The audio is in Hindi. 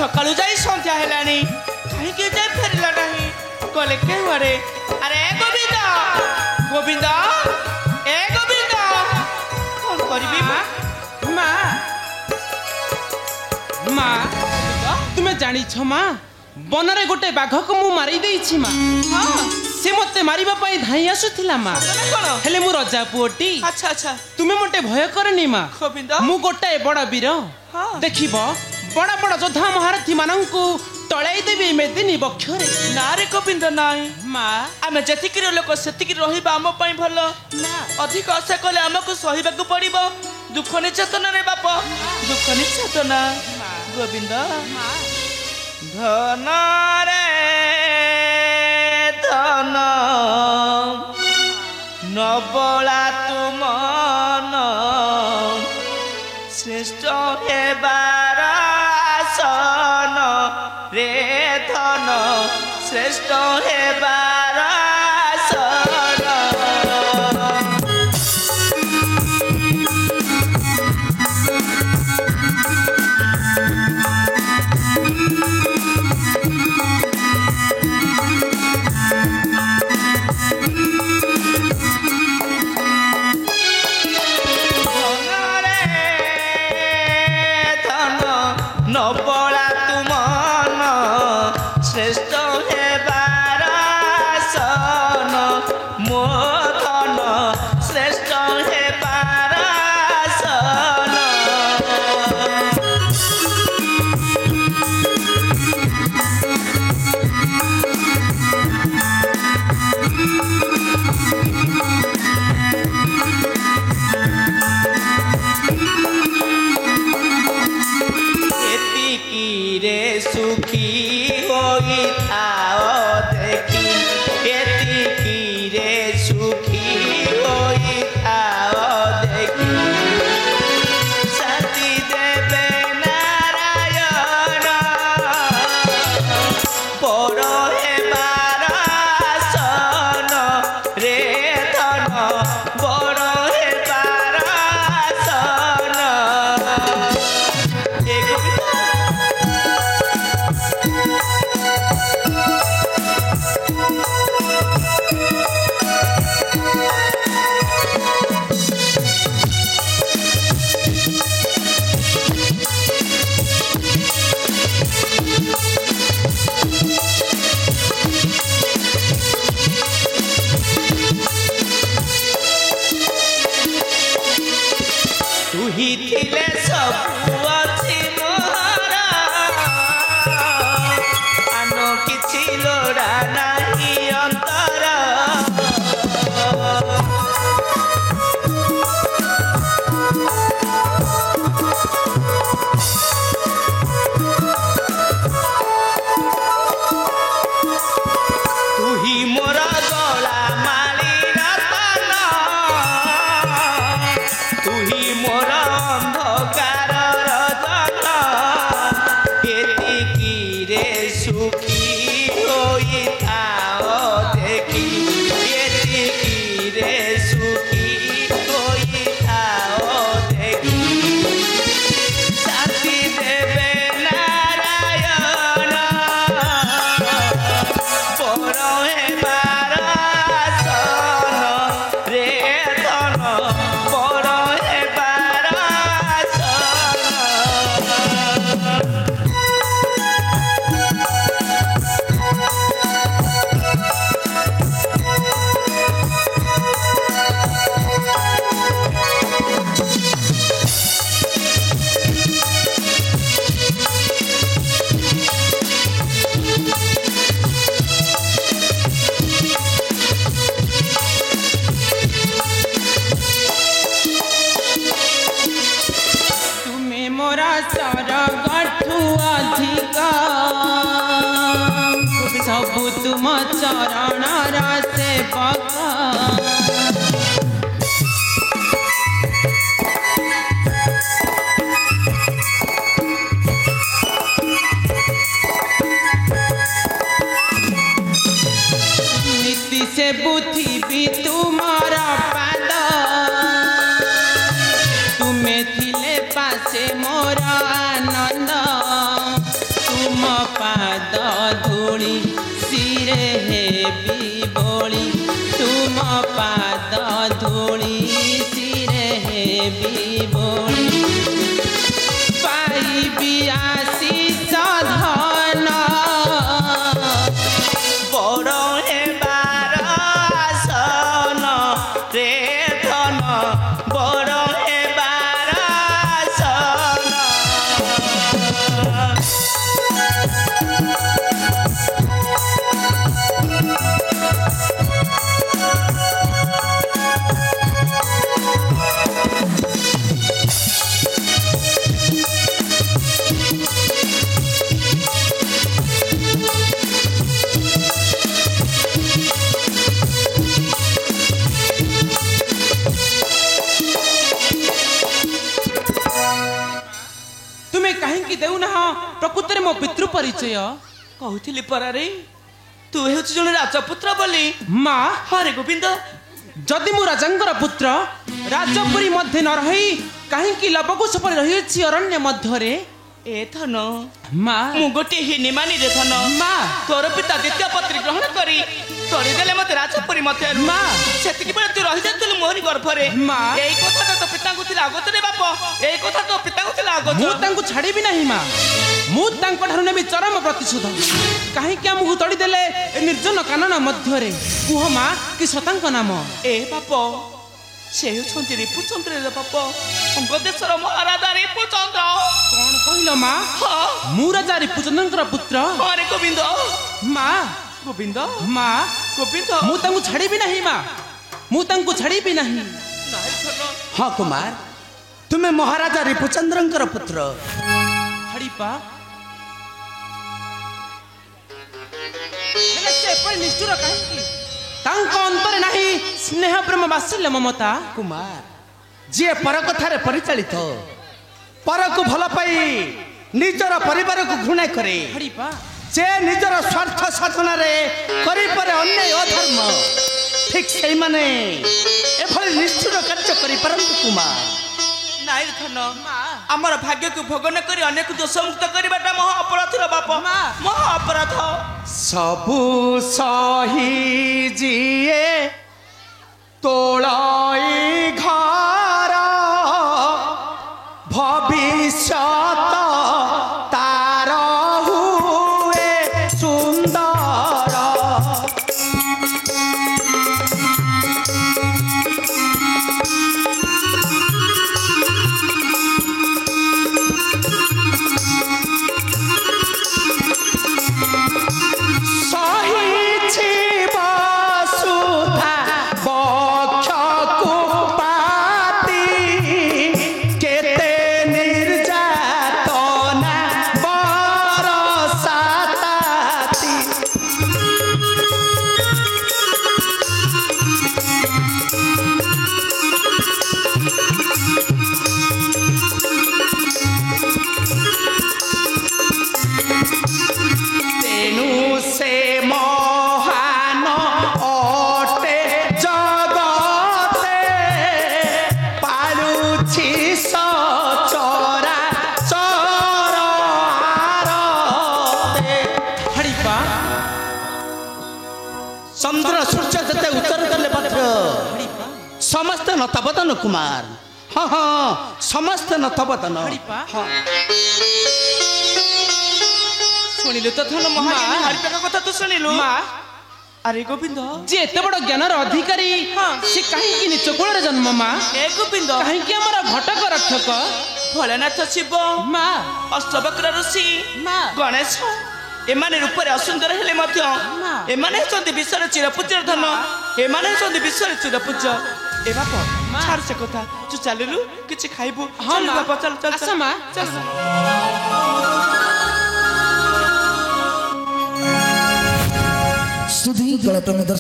सकाळू जाई संध्या हेलानी कहीं के जाई फेरला नहीं गले के हुआरे अरे गोविंद गोविंद ए गोविंद कौन करबी मां मां मां तुम्हें जानी छ मां बनरे गोटे बाघ को मु मारी देइछि मां हां से मते मारिबा पई धाई आसुथिला मां हेले मु रजा पुओटी अच्छा अच्छा तुम्हें मते भय करनी मां गोविंद मु गोटे बड़ वीर हां देखिबो बड़ बड़ योद्धा महारथी मानंकु तळाई देबी मेदिनी बक्षरे ना रे गोविंद नाई मां आमे जतिकिर लोक सेतिकिर रहिबा हम पई भलो ना अधिक आशा कले हमको सहिबाकू पड़िबो दुख निर्यातना रे बाप दुख निर्यातना गोविंद धन रे धन नबला तुमन श्रेष्ठ हेबार आसन रे धन श्रेष्ठ हेबार आसन नबला तुमन श्रेष्ठ हेबार आसन मो धन श्रेष्ठ हेबार आसन रे सुखी होई थाओ देखी एतिकी रे सुखी होई थाओ देखी शांति देवे नारायण पर हेबार आसन रे धन बड़ हेबार आसन तू ही थिले सब अछि मोहरा आनो किछि लोड़ा नाही अंतर तू ही मोरा गला माली रतन तू ही मोरा अंधकार रतन एतिकी रे सुखी होई थाओ देखी एतिकी रे सुखी होई थाओ देखी शांति देवे नारायण पर हेबार आसन रे धन पर हेबार आसन तुम्हें मोरा सरगठु अधिका सबु तुम चरण रासे बका नीति से बुद्धि भी तुम्हारा पाद तुम्हें थिले पासे मोरा आनंद तू पाद धूली सिरे हेबी बोली तुम पाद धूली सिरे हेबी बोली पाइबी आशीष धन बड़ हेबार आसन रे धन बड़ हेबार आसन तुम्हें कहीं देउना प्रकृत मो पितृ परिचय कहूली परारे तू हेउछ जने राजपुत्र बोली माँ हरे गोविंद जदि मु राजांकर पुत्र राजपुरी मध्य न रही कहीं लवकुश पर रही अरण्य मध्य ए धन माँ मु गोटे हिनिमानी रे धन माँ तोर पिता द्वितीय पत्री ग्रहण करी तोड़ी देले मते राजपुरी मते माँ सेतिकी बेले तू रहि जातलु मोहरी गर्भरे माँ एई कथा तो पिता को थिला आगत रे बाप एई कथा तो पिता को थिला आगत मु तांको छाड़ी भी नहीं माँ मु तांको ठारु नेबी चरम प्रतिशोध कहीं हमକୁ तोड़ी देले निर्जन कानन मध्य रे कुह माँ कि सतांक नाम ए बाप से होछंती रिपुचंद्र रे बाप अंग देशर महाराजा रिपुचंद्र कौन कहलो माँ हां मु राजा रिपुचंद्रଙ୍କର पुत्र हरे गोविंद माँ गोविंद माँ गोविंद मु तांको छाड़ी भी नहीं माँ मु तांको छाड़ी भी नहीं नाई धन हाँ कुमार तुम्हें महाराजा रिपुचंद्रंकर पुत्र हड़ीपा हेले से पर निष्ठुर काहे तांको अंतरे नाही स्नेह प्रेम वात्सल्य ममता कुमार जी पर कथारे परिचालित पर को भल पाई निजर परिवार को घृणा करे हड़ीपा जे निजर स्वार्थ साधना रे करी पारे अन्याय अधर्म ठीक से माने एभली निष्ठुर कार्य करि परंतु कुमार नाई धन आमर भाग्य को भोगन करी अनेक दोष मुक्त करबाटा महा अपराध रे बाप महा अपराध सबु सही जिए तोलाई घर भविष्यत तार हुए सुंदर चंद्र सूर्य जते उत्तर देले पात्र समस्त नतबदन कुमार हाँ हाँ समस्त नतबदन हाँ सुनिलु तो धन महारानी हरिका कथा तो सुनिलु माँ अरे गोविंद जे एते बड़ ज्ञानर अधिकारी से कहीं निच कोल रे जन्म माँ ए गोविंद कहीं हमर घटक रक्षक भोलेनाथ शिव माँ अष्टवक्र ऋषि माँ गणेश एमाने रूपरे असुंदर हेले मध्य एमाने होचंती विश्वर चिरपूज्य धन एमाने होचंती विश्वर चिरपूज्य ए बाप छाड़ से कथा तू चललु किछि खाइबु हाँ बाप चल चल आसा माँ चल सुधी गलत